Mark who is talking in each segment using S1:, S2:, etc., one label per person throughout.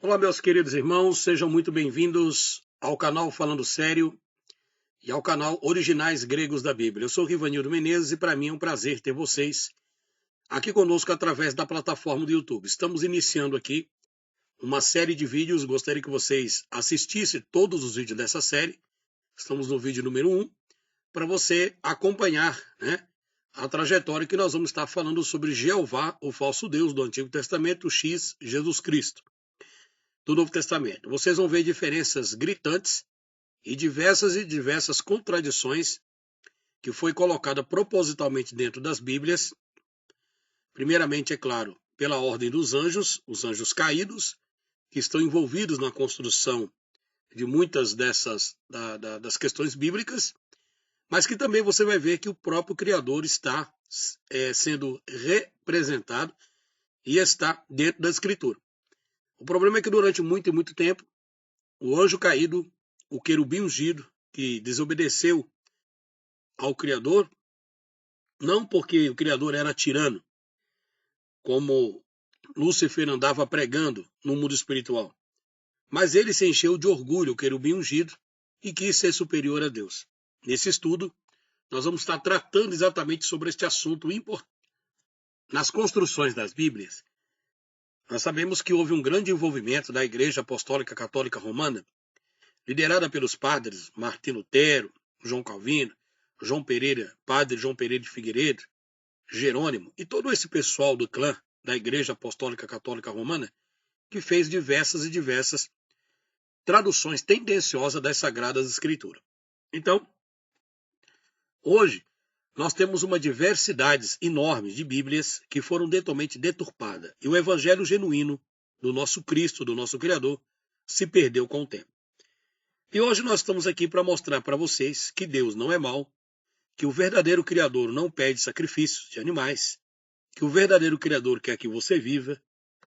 S1: Olá, meus queridos irmãos, sejam muito bem-vindos ao canal Falando Sério e ao canal Originais Gregos da Bíblia. Eu sou Rivanildo Menezes e para mim é um prazer ter vocês aqui conosco através da plataforma do YouTube. Estamos iniciando aqui uma série de vídeos, gostaria que vocês assistissem todos os vídeos dessa série. Estamos no vídeo número 1, para você acompanhar, a trajetória que nós vamos estar falando sobre Jeová, o falso Deus do Antigo Testamento, X, Jesus Cristo do Novo Testamento. Vocês vão ver diferenças gritantes e diversas contradições que foi colocada propositalmente dentro das Bíblias. Primeiramente, é claro, pela ordem dos anjos, os anjos caídos, que estão envolvidos na construção de muitas das questões bíblicas, mas que também você vai ver que o próprio Criador está sendo representado e está dentro da Escritura. O problema é que durante muito e muito tempo, o anjo caído, o querubim ungido, que desobedeceu ao Criador, não porque o Criador era tirano, como Lúcifer andava pregando no mundo espiritual, mas ele se encheu de orgulho, o querubim ungido, e quis ser superior a Deus. Nesse estudo, nós vamos estar tratando exatamente sobre este assunto importante. Nas construções das Bíblias, nós sabemos que houve um grande envolvimento da Igreja Apostólica Católica Romana, liderada pelos padres Martim Lutero, João Calvino, padre João Pereira de Figueiredo, Jerônimo e todo esse pessoal do clã da Igreja Apostólica Católica Romana, que fez diversas traduções tendenciosas das Sagradas Escrituras. Então, hoje, nós temos uma diversidade enorme de Bíblias que foram totalmente deturpadas. E o evangelho genuíno do nosso Cristo, do nosso Criador, se perdeu com o tempo. E hoje nós estamos aqui para mostrar para vocês que Deus não é mau, que o verdadeiro Criador não pede sacrifícios de animais, que o verdadeiro Criador quer que você viva,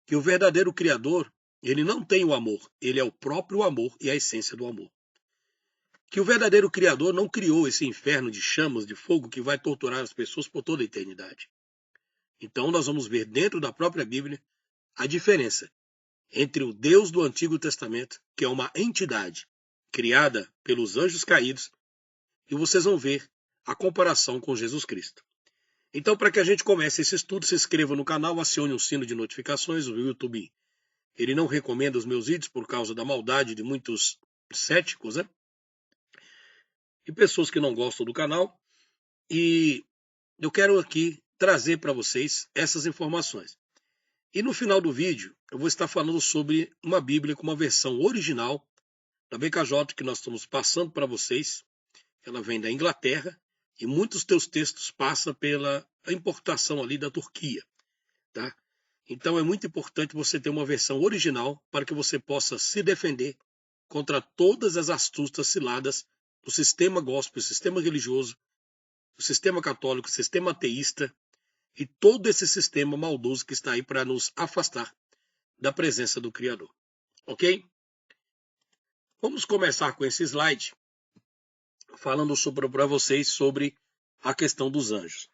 S1: que o verdadeiro Criador, ele não tem o amor, ele é o próprio amor e a essência do amor. Que o verdadeiro Criador não criou esse inferno de chamas, de fogo que vai torturar as pessoas por toda a eternidade. Então nós vamos ver dentro da própria Bíblia a diferença entre o Deus do Antigo Testamento, que é uma entidade criada pelos anjos caídos, e vocês vão ver a comparação com Jesus Cristo. Então, para que a gente comece esse estudo, se inscreva no canal, acione o sino de notificações. O YouTube, ele não recomenda os meus vídeos por causa da maldade de muitos céticos, e pessoas que não gostam do canal. E eu quero aqui trazer para vocês essas informações. E no final do vídeo, eu vou estar falando sobre uma Bíblia com uma versão original da BKJ que nós estamos passando para vocês. Ela vem da Inglaterra e muitos teus textos passam pela importação ali da Turquia, tá? Então é muito importante você ter uma versão original para que você possa se defender contra todas as astúcias ciladas do sistema gospel, sistema religioso, do sistema católico, sistema ateísta e todo esse sistema maldoso que está aí para nos afastar da presença do Criador. Ok? Vamos começar com esse slide falando para vocês sobre a questão dos anjos.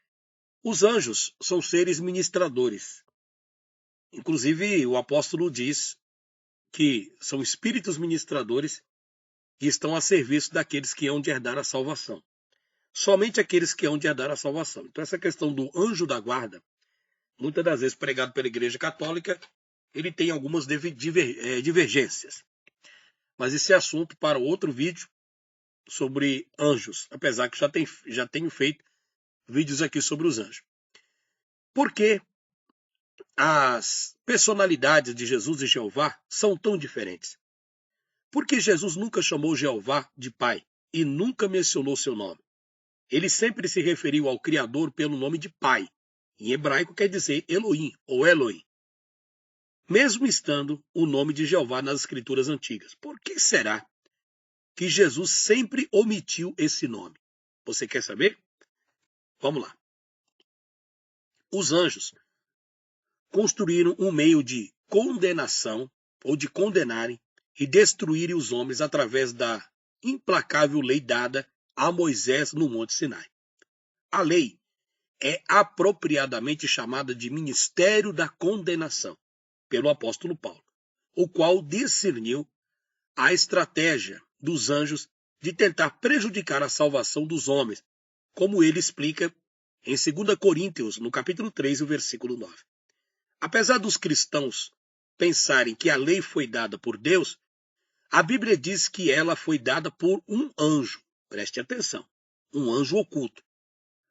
S1: Os anjos são seres ministradores. Inclusive, o apóstolo diz que são espíritos ministradores que estão a serviço daqueles que hão de herdar a salvação. Somente aqueles que hão de herdar a salvação. Então, essa questão do anjo da guarda, muitas das vezes pregado pela Igreja Católica, ele tem algumas divergências. Mas esse é assunto para outro vídeo sobre anjos, apesar que já tenho feito vídeos aqui sobre os anjos. Por que as personalidades de Jesus e Jeová são tão diferentes? Por que Jesus nunca chamou Jeová de pai e nunca mencionou seu nome? Ele sempre se referiu ao Criador pelo nome de pai. Em hebraico quer dizer Elohim ou Elohim. Mesmo estando o nome de Jeová nas escrituras antigas. Por que será que Jesus sempre omitiu esse nome? Você quer saber? Vamos lá. Os anjos construíram um meio de condenação ou de condenarem e destruírem os homens através da implacável lei dada a Moisés no Monte Sinai. A lei é apropriadamente chamada de ministério da condenação pelo apóstolo Paulo. o qual discerniu a estratégia dos anjos de tentar prejudicar a salvação dos homens, como ele explica em 2 Coríntios, no capítulo 3, o versículo 9. Apesar dos cristãos pensarem que a lei foi dada por Deus, a Bíblia diz que ela foi dada por um anjo. Preste atenção, um anjo oculto,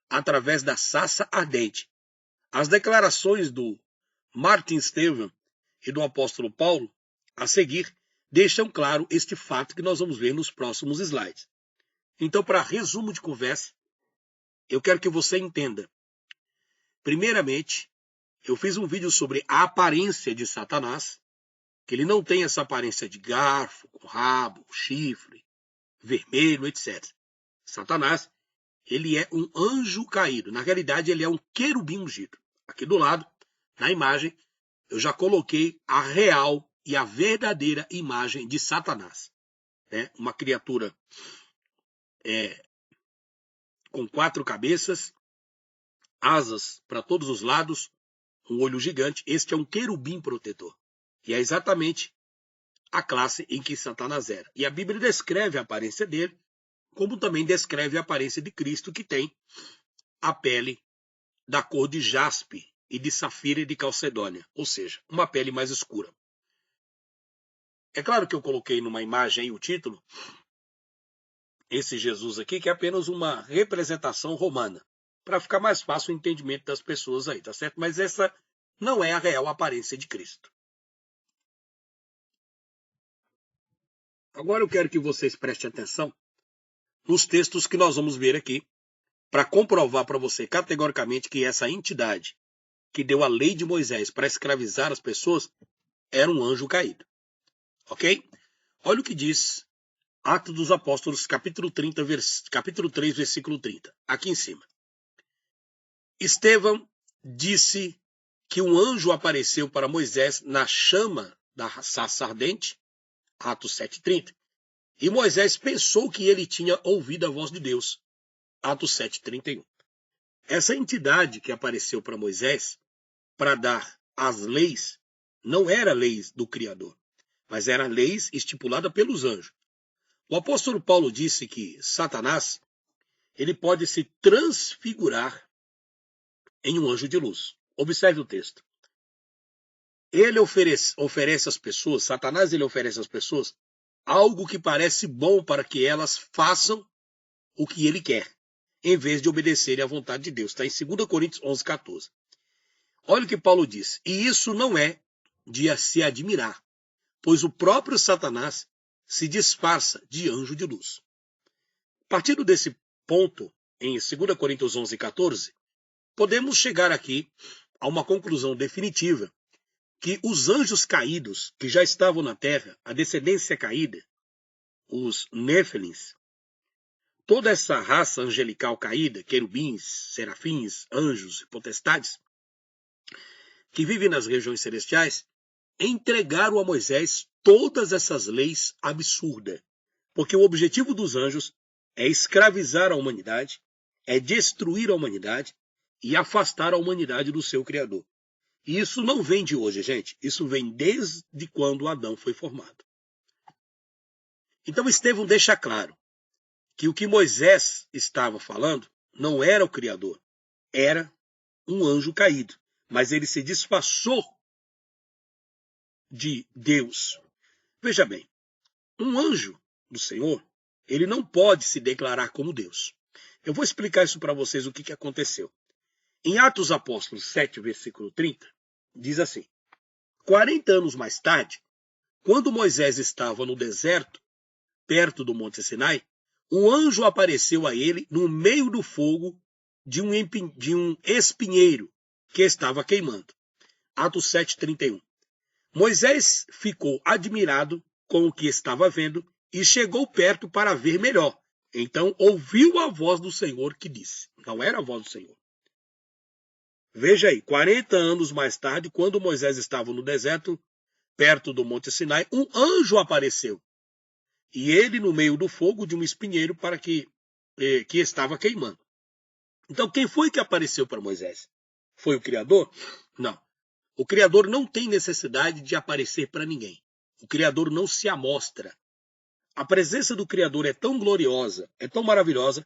S1: através da sarça ardente. As declarações do Martin Stephen e do apóstolo Paulo, a seguir, deixam claro este fato que nós vamos ver nos próximos slides. Então, para resumo de conversa, eu quero que você entenda. Primeiramente, eu fiz um vídeo sobre a aparência de Satanás, que ele não tem essa aparência de garfo, com rabo, chifre, vermelho, etc. Satanás, ele é um anjo caído. Na realidade, ele é um querubim ungido. Aqui do lado, na imagem, eu já coloquei a real e a verdadeira imagem de Satanás. Uma criatura com 4 cabeças, asas para todos os lados, um olho gigante. Este é um querubim protetor. E é exatamente a classe em que Satanás era. E a Bíblia descreve a aparência dele, como também descreve a aparência de Cristo, que tem a pele da cor de jaspe e de safira e de calcedônia, ou seja, uma pele mais escura. É claro que eu coloquei numa imagem aí o título, esse Jesus aqui, que é apenas uma representação romana, para ficar mais fácil o entendimento das pessoas aí, tá certo? Mas essa não é a real aparência de Cristo. Agora eu quero que vocês prestem atenção nos textos que nós vamos ver aqui, para comprovar para você categoricamente que essa entidade que deu a lei de Moisés para escravizar as pessoas era um anjo caído. Ok? Olha o que diz Atos dos Apóstolos, capítulo 3, versículo 30. Aqui em cima. Estevão disse que um anjo apareceu para Moisés na chama da sarça ardente, Atos 7,30. E Moisés pensou que ele tinha ouvido a voz de Deus, Atos 7,31. Essa entidade que apareceu para Moisés para dar as leis não era leis do Criador, mas eram leis estipuladas pelos anjos. O apóstolo Paulo disse que Satanás ele pode se transfigurar em um anjo de luz. Observe o texto. Ele oferece às pessoas, Satanás ele oferece às pessoas algo que parece bom para que elas façam o que ele quer, em vez de obedecerem à vontade de Deus. Está em 2 Coríntios 11:14. Olha o que Paulo diz. E isso não é de se admirar, pois o próprio Satanás se disfarça de anjo de luz. Partindo desse ponto, em 2 Coríntios 11:14, podemos chegar aqui a uma conclusão definitiva que os anjos caídos que já estavam na terra, a descendência caída, os Néfilins, toda essa raça angelical caída, querubins, serafins, anjos e potestades, que vivem nas regiões celestiais, entregaram a Moisés todas essas leis absurdas. Porque o objetivo dos anjos é escravizar a humanidade, é destruir a humanidade e afastar a humanidade do seu Criador. E isso não vem de hoje, gente. Isso vem desde quando Adão foi formado. Então Estevão deixa claro que o que Moisés estava falando não era o Criador, era um anjo caído. Mas ele se disfarçou de Deus. Veja bem, um anjo do Senhor, ele não pode se declarar como Deus. Eu vou explicar isso para vocês o que aconteceu. Em Atos Apóstolos 7, versículo 30, diz assim: 40 anos mais tarde, quando Moisés estava no deserto, perto do Monte Sinai, um anjo apareceu a ele no meio do fogo de um espinheiro que estava queimando. Atos 7:31. Moisés ficou admirado com o que estava vendo e chegou perto para ver melhor. Então ouviu a voz do Senhor que disse. Não era a voz do Senhor. Veja aí, 40 anos mais tarde, quando Moisés estava no deserto, perto do Monte Sinai, um anjo apareceu. E ele no meio do fogo de um espinheiro para que estava queimando. Então quem foi que apareceu para Moisés? Foi o Criador? Não. O Criador não tem necessidade de aparecer para ninguém. O Criador não se amostra. A presença do Criador é tão gloriosa, é tão maravilhosa,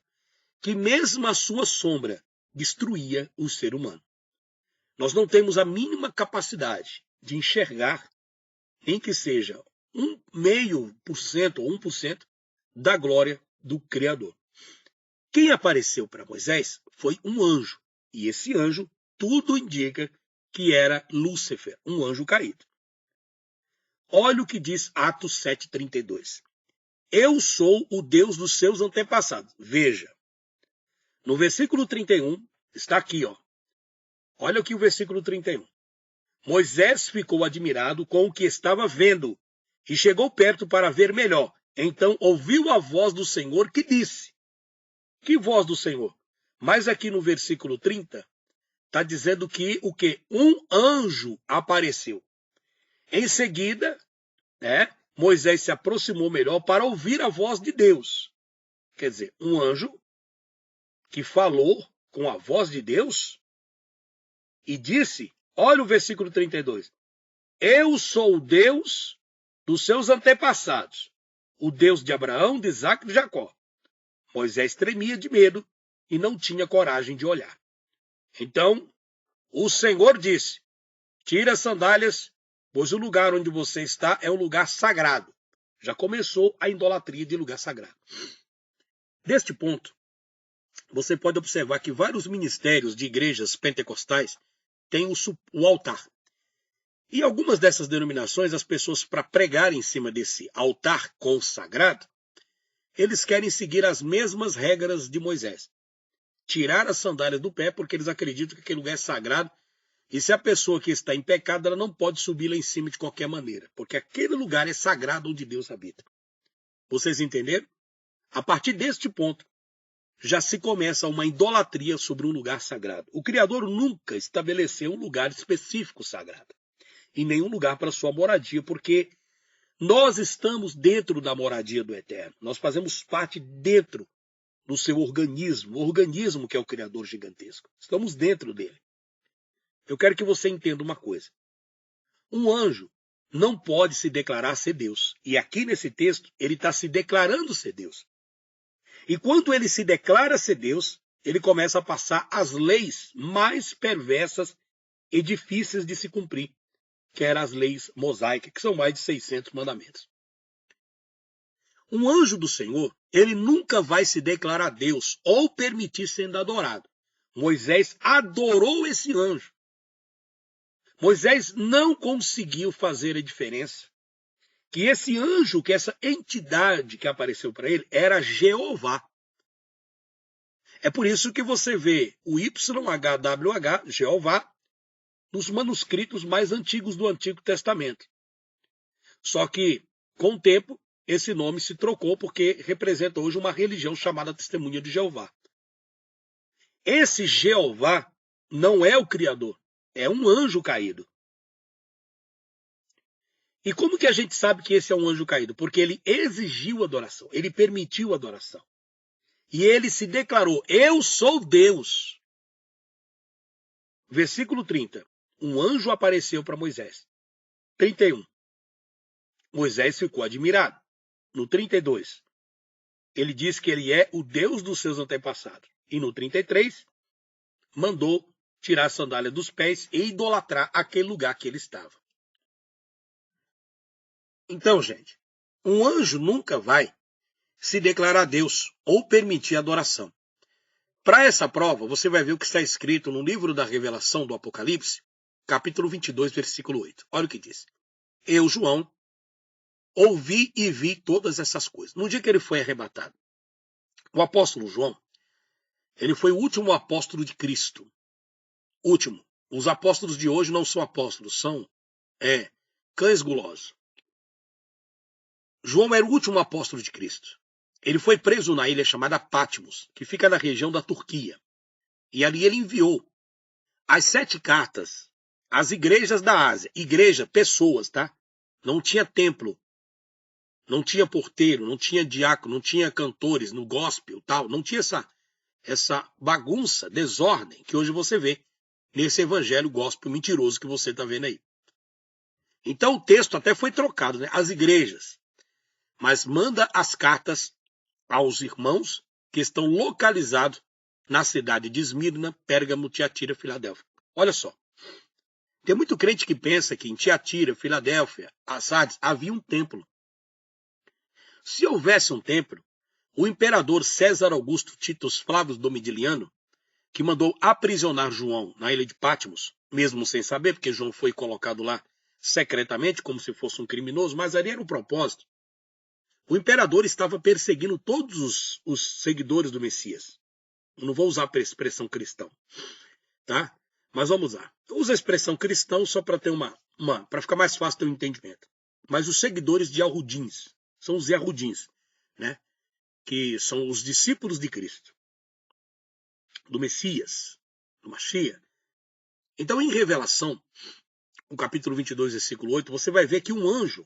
S1: que mesmo a sua sombra destruía o ser humano. Nós não temos a mínima capacidade de enxergar, nem que seja 0,5% ou 1% da glória do Criador. Quem apareceu para Moisés foi um anjo, e esse anjo, tudo indica que era Lúcifer, um anjo caído. Olha o que diz Atos 7,32. Eu sou o Deus dos seus antepassados. Veja, no versículo 31, está aqui, ó. Olha aqui o versículo 31. Moisés ficou admirado com o que estava vendo e chegou perto para ver melhor. Então ouviu a voz do Senhor que disse. Que voz do Senhor? Mas aqui no versículo 30, está dizendo que o quê? Um anjo apareceu. Em seguida, Moisés se aproximou melhor para ouvir a voz de Deus. Quer dizer, um anjo que falou com a voz de Deus e disse, olha o versículo 32, eu sou o Deus dos seus antepassados, o Deus de Abraão, de Isaque e de Jacó. Moisés tremia de medo e não tinha coragem de olhar. Então, o Senhor disse, tira as sandálias, pois o lugar onde você está é um lugar sagrado. Já começou a idolatria de lugar sagrado. Deste ponto, você pode observar que vários ministérios de igrejas pentecostais têm o altar. E algumas dessas denominações, as pessoas, para pregar em cima desse altar consagrado, eles querem seguir as mesmas regras de Moisés. Tirar as sandálias do pé, porque eles acreditam que aquele lugar é sagrado, e se a pessoa que está em pecado, ela não pode subir lá em cima de qualquer maneira, porque aquele lugar é sagrado onde Deus habita. Vocês entenderam? A partir deste ponto, já se começa uma idolatria sobre um lugar sagrado. O Criador nunca estabeleceu um lugar específico sagrado, e nenhum lugar para sua moradia, porque nós estamos dentro da moradia do Eterno. Nós fazemos parte dentro do seu organismo, o organismo que é o Criador gigantesco. Estamos dentro dele. Eu quero que você entenda uma coisa. Um anjo não pode se declarar ser Deus. E aqui nesse texto, ele está se declarando ser Deus. E quando ele se declara ser Deus, ele começa a passar as leis mais perversas e difíceis de se cumprir, que eram as leis mosaicas, que são mais de 600 mandamentos. Um anjo do Senhor, ele nunca vai se declarar Deus ou permitir sendo adorado. Moisés adorou esse anjo. Moisés não conseguiu fazer a diferença que esse anjo, que essa entidade que apareceu para ele, era Jeová. É por isso que você vê o YHWH, Jeová, nos manuscritos mais antigos do Antigo Testamento. Só que, com o tempo, esse nome se trocou porque representa hoje uma religião chamada Testemunha de Jeová. Esse Jeová não é o Criador, é um anjo caído. E como que a gente sabe que esse é um anjo caído? Porque ele exigiu adoração, ele permitiu adoração. E ele se declarou, eu sou Deus. Versículo 30. Um anjo apareceu para Moisés. 31. Moisés ficou admirado. No 32, ele diz que ele é o Deus dos seus antepassados. E no 33, mandou tirar a sandália dos pés e idolatrar aquele lugar que ele estava. Então, gente, um anjo nunca vai se declarar Deus ou permitir adoração. Para essa prova, você vai ver o que está escrito no livro da Revelação do Apocalipse, capítulo 22, versículo 8. Olha o que diz. Eu, João, ouvi e vi todas essas coisas. No dia que ele foi arrebatado, o apóstolo João, ele foi o último apóstolo de Cristo. Último. Os apóstolos de hoje não são apóstolos, são cães gulosos. João era o último apóstolo de Cristo. Ele foi preso na ilha chamada Patmos, que fica na região da Turquia. E ali ele enviou as 7 cartas às igrejas da Ásia. Igreja, pessoas, tá? Não tinha templo. Não tinha porteiro, não tinha diácono, não tinha cantores no gospel, tal. Não tinha essa bagunça, desordem que hoje você vê nesse evangelho gospel mentiroso que você está vendo aí. Então o texto até foi trocado, né? As igrejas. Mas manda as cartas aos irmãos que estão localizados na cidade de Esmirna, Pérgamo, Tiatira, Filadélfia. Olha só. Tem muito crente que pensa que em Tiatira, Filadélfia, Sardes, havia um templo. Se houvesse um templo, o imperador César Augusto Titus Flávio Domidiliano, que mandou aprisionar João na ilha de Patmos, mesmo sem saber, porque João foi colocado lá secretamente, como se fosse um criminoso, mas ali era o propósito. O imperador estava perseguindo todos os seguidores do Messias. Eu não vou usar a expressão cristão, tá? Mas vamos lá. Eu uso a expressão cristão só para ter para ficar mais fácil ter um entendimento. Mas os seguidores de Yahudins, são os Yahudins, né? Que são os discípulos de Cristo, do Messias, do Mashiach. Então, em Revelação, no capítulo 22, versículo 8, você vai ver que um anjo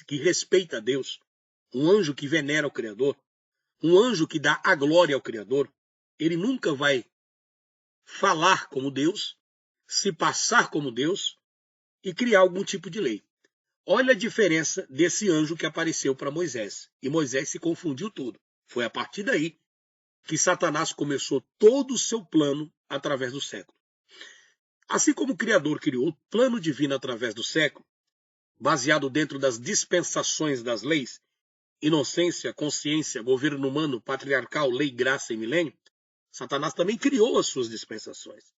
S1: que respeita a Deus, um anjo que venera o Criador, um anjo que dá a glória ao Criador, ele nunca vai falar como Deus, se passar como Deus e criar algum tipo de lei. Olha a diferença desse anjo que apareceu para Moisés. E Moisés se confundiu tudo. Foi a partir daí que Satanás começou todo o seu plano através do século. Assim como o Criador criou o plano divino através do século, baseado dentro das dispensações das leis, inocência, consciência, governo humano, patriarcal, lei, graça e milênio, Satanás também criou as suas dispensações.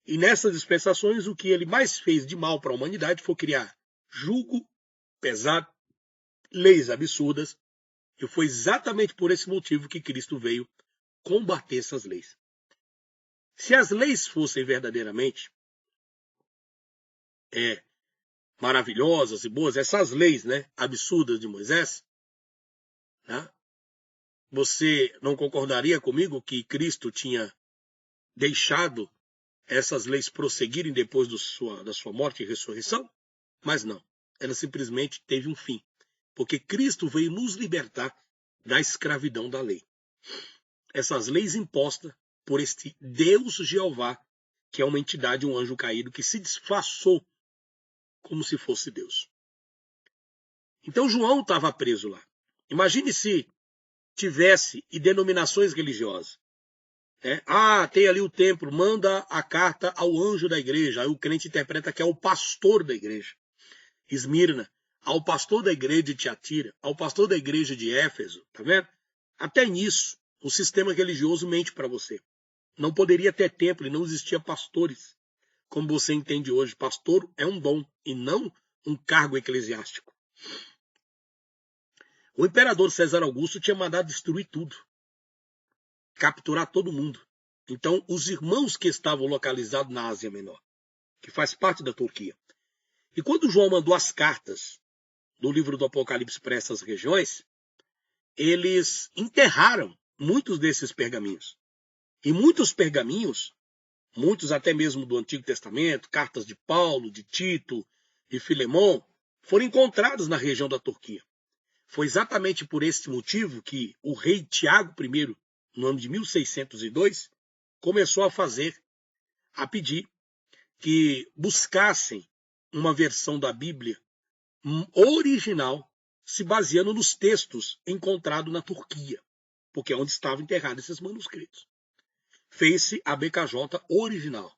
S1: E nessas dispensações, o que ele mais fez de mal para a humanidade foi criar jugo pesado, leis absurdas, e foi exatamente por esse motivo que Cristo veio combater essas leis. Se as leis fossem verdadeiramente maravilhosas e boas, essas leis, né, absurdas de Moisés, né, você não concordaria comigo que Cristo tinha deixado essas leis prosseguirem depois da sua morte e ressurreição? Mas não, ela simplesmente teve um fim, porque Cristo veio nos libertar da escravidão da lei. Essas leis impostas por este Deus Jeová, que é uma entidade, um anjo caído, que se disfarçou como se fosse Deus. Então João estava preso lá. Imagine se tivesse denominações religiosas. Tem ali o templo, manda a carta ao anjo da igreja. Aí o crente interpreta que é o pastor da igreja. Esmirna, ao pastor da igreja de Tiatira, ao pastor da igreja de Éfeso, tá vendo? Até nisso, o sistema religioso mente para você. Não poderia ter templo e não existia pastores, como você entende hoje. Pastor é um dom e não um cargo eclesiástico. O imperador César Augusto tinha mandado destruir tudo, capturar todo mundo. Então, os irmãos que estavam localizados na Ásia Menor, que faz parte da Turquia. E quando João mandou as cartas do livro do Apocalipse para essas regiões, eles enterraram muitos desses pergaminhos. E muitos pergaminhos, muitos até mesmo do Antigo Testamento, cartas de Paulo, de Tito, de Filemão, foram encontrados na região da Turquia. Foi exatamente por este motivo que o rei Tiago I, no ano de 1602, começou a pedir que buscassem uma versão da Bíblia original, se baseando nos textos encontrados na Turquia, porque é onde estavam enterrados esses manuscritos. Fez-se a BKJ original,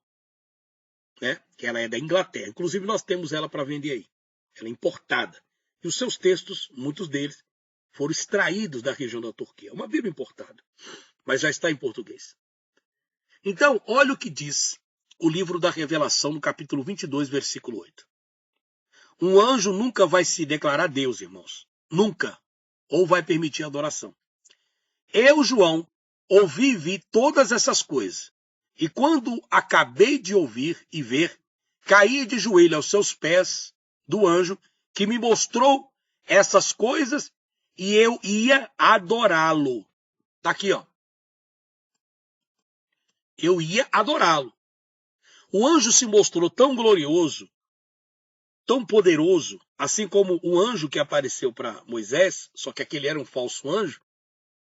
S1: né? Que ela é da Inglaterra. Inclusive nós temos ela para vender aí. Ela é importada. E os seus textos, muitos deles, foram extraídos da região da Turquia. É uma Bíblia importada, mas já está em português. Então, olha o que diz o livro da Revelação, no capítulo 22, versículo 8. Um anjo nunca vai se declarar Deus, irmãos. Nunca. Ou vai permitir adoração. Eu, João, ouvi e vi todas essas coisas. E quando acabei de ouvir e ver, caí de joelho aos seus pés do anjo que me mostrou essas coisas e eu ia adorá-lo. Tá aqui, ó. Eu ia adorá-lo. O anjo se mostrou tão glorioso, tão poderoso, assim como o anjo que apareceu para Moisés, só que aquele era um falso anjo,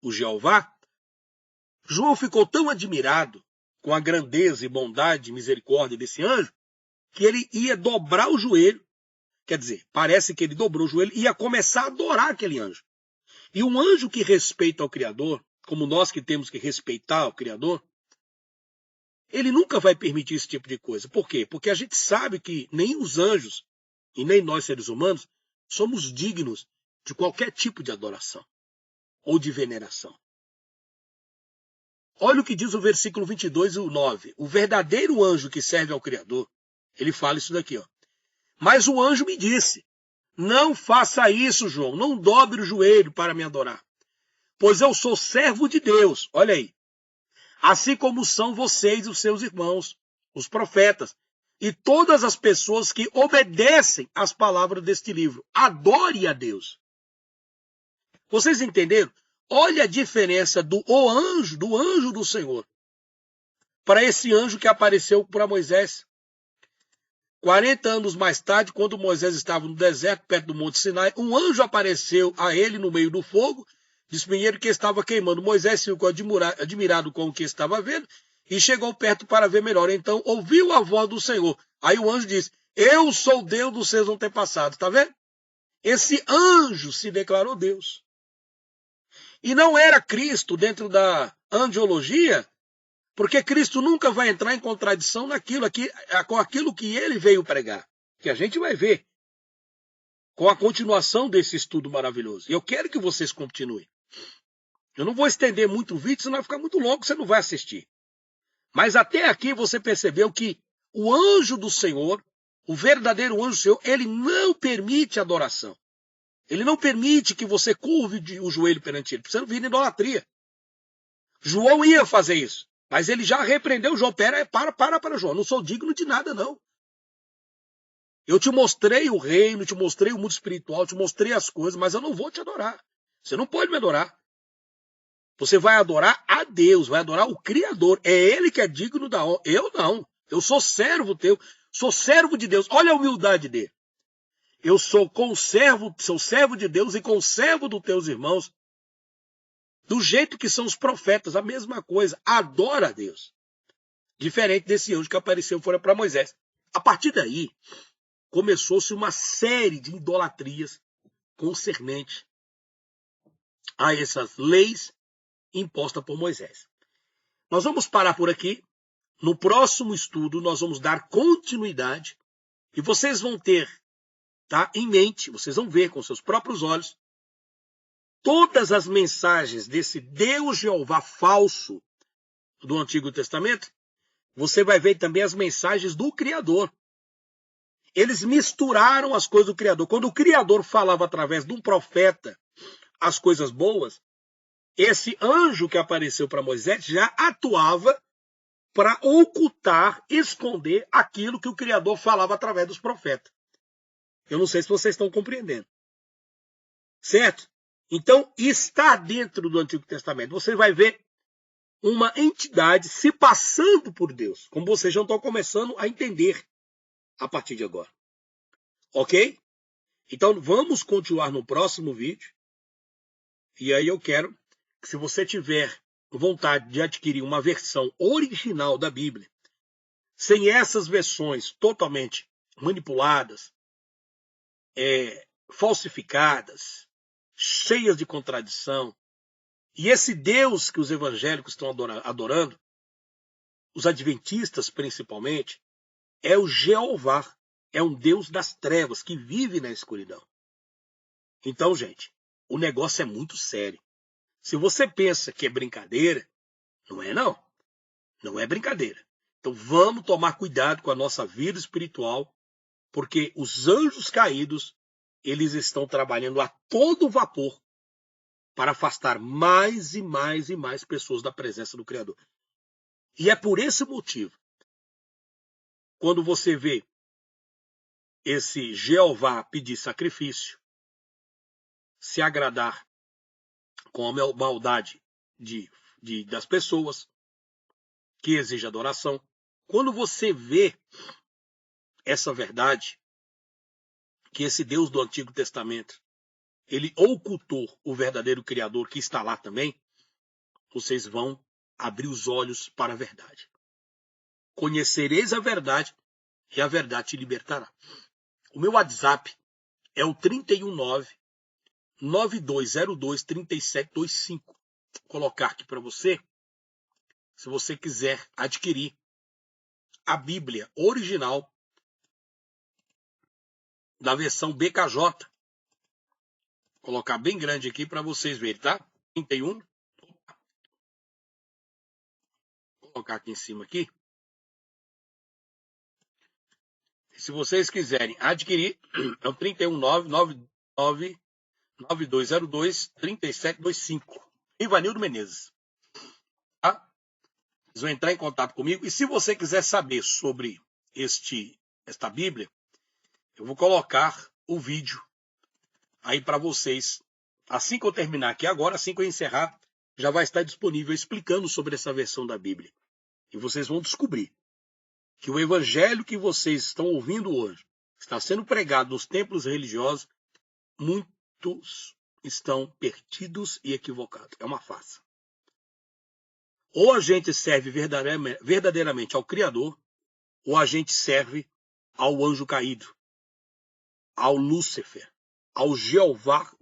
S1: o Jeová. João ficou tão admirado com a grandeza e bondade e misericórdia desse anjo, que ele ia dobrar o joelho, quer dizer, parece que ele dobrou o joelho e ia começar a adorar aquele anjo. E um anjo que respeita ao Criador, como nós que temos que respeitar o Criador, ele nunca vai permitir esse tipo de coisa. Por quê? Porque a gente sabe que nem os anjos e nem nós seres humanos somos dignos de qualquer tipo de adoração ou de veneração. Olha o que diz o versículo 22 e o 9. O verdadeiro anjo que serve ao Criador, ele fala isso daqui, ó. Mas o anjo me disse, não faça isso, João, não dobre o joelho para me adorar, pois eu sou servo de Deus, olha aí, assim como são vocês e os seus irmãos, os profetas, e todas as pessoas que obedecem às palavras deste livro. Adore a Deus. Vocês entenderam? Olha a diferença do anjo do Senhor, para esse anjo que apareceu para Moisés. 40 anos mais tarde, quando Moisés estava no deserto, perto do Monte Sinai, um anjo apareceu a ele no meio do fogo, disse primeiro que estava queimando. Moisés ficou admirado com o que estava vendo e chegou perto para ver melhor. Então ouviu a voz do Senhor. Aí o anjo disse, eu sou Deus dos seus antepassados. Está vendo? Esse anjo se declarou Deus. E não era Cristo dentro da angiologia, porque Cristo nunca vai entrar em contradição com aquilo que ele veio pregar, que a gente vai ver com a continuação desse estudo maravilhoso. E eu quero que vocês continuem. Eu não vou estender muito o vídeo, senão vai ficar muito longo, você não vai assistir. Mas até aqui você percebeu que o anjo do Senhor, o verdadeiro anjo do Senhor, ele não permite adoração. Ele não permite que você curve o joelho perante ele. Você não vira idolatria. João ia fazer isso. Mas ele já repreendeu João. Para, João. Eu não sou digno de nada, não. Eu te mostrei o reino, te mostrei o mundo espiritual, te mostrei as coisas, mas eu não vou te adorar. Você não pode me adorar. Você vai adorar a Deus, vai adorar o Criador. É Ele que é digno da honra. Eu não. Eu sou servo teu, sou servo de Deus. Olha a humildade dele. Eu sou servo de Deus e conservo dos teus irmãos. Do jeito que são os profetas, a mesma coisa. Adora a Deus. Diferente desse anjo que apareceu fora para Moisés. A partir daí, começou-se uma série de idolatrias concernente a essas leis impostas por Moisés. Nós vamos parar por aqui. No próximo estudo, nós vamos dar continuidade e vocês vão ter, tá, em mente, vocês vão ver com seus próprios olhos todas as mensagens desse Deus Jeová falso do Antigo Testamento. Você vai ver também as mensagens do Criador. Eles misturaram as coisas do Criador. Quando o Criador falava através de um profeta as coisas boas, esse anjo que apareceu para Moisés já atuava para ocultar, esconder aquilo que o Criador falava através dos profetas. Eu não sei se vocês estão compreendendo. Certo? Então, está dentro do Antigo Testamento. Você vai ver uma entidade se passando por Deus, como vocês já estão começando a entender a partir de agora. Ok? Então, vamos continuar no próximo vídeo. E aí eu quero que, se você tiver vontade de adquirir uma versão original da Bíblia, sem essas versões totalmente manipuladas, falsificadas, cheias de contradição, e esse Deus que os evangélicos estão adorando, os adventistas principalmente, é o Jeová, é um Deus das trevas que vive na escuridão. Então, gente, o negócio é muito sério. Se você pensa que é brincadeira, não é não. Não é brincadeira. Então vamos tomar cuidado com a nossa vida espiritual, porque os anjos caídos, eles estão trabalhando a todo vapor para afastar mais e mais e mais pessoas da presença do Criador. E é por esse motivo, quando você vê esse Jeová pedir sacrifício, se agradar com a maldade das pessoas, que exige adoração, quando você vê essa verdade, que esse Deus do Antigo Testamento, ele ocultou o verdadeiro Criador que está lá também, vocês vão abrir os olhos para a verdade. Conhecereis a verdade e a verdade te libertará. O meu WhatsApp é o 319-9202-3725. Vou colocar aqui para você, se você quiser adquirir a Bíblia original da versão BKJ. Vou colocar bem grande aqui para vocês verem, tá? 31. Vou colocar aqui em cima aqui. Se vocês quiserem adquirir, é o 319-9202-3725. Rivanildo Menezes. Tá? Vocês vão entrar em contato comigo. E se você quiser saber sobre esta Bíblia, eu vou colocar o vídeo aí para vocês. Assim que eu terminar aqui agora, assim que eu encerrar, já vai estar disponível explicando sobre essa versão da Bíblia. E vocês vão descobrir que o evangelho que vocês estão ouvindo hoje está sendo pregado nos templos religiosos, muitos estão perdidos e equivocados. É uma farsa. Ou a gente serve verdadeiramente ao Criador, ou a gente serve ao anjo caído, ao Lúcifer, ao Jeová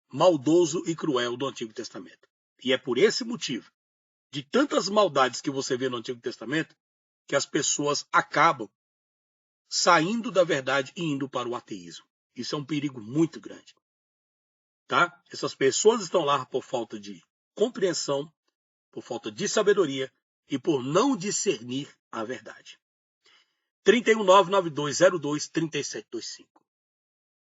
S1: maldoso e cruel do Antigo Testamento. E é por esse motivo, de tantas maldades que você vê no Antigo Testamento, que as pessoas acabam saindo da verdade e indo para o ateísmo. Isso é um perigo muito grande. Tá? Essas pessoas estão lá por falta de compreensão, por falta de sabedoria e por não discernir a verdade. 319-9202-3725.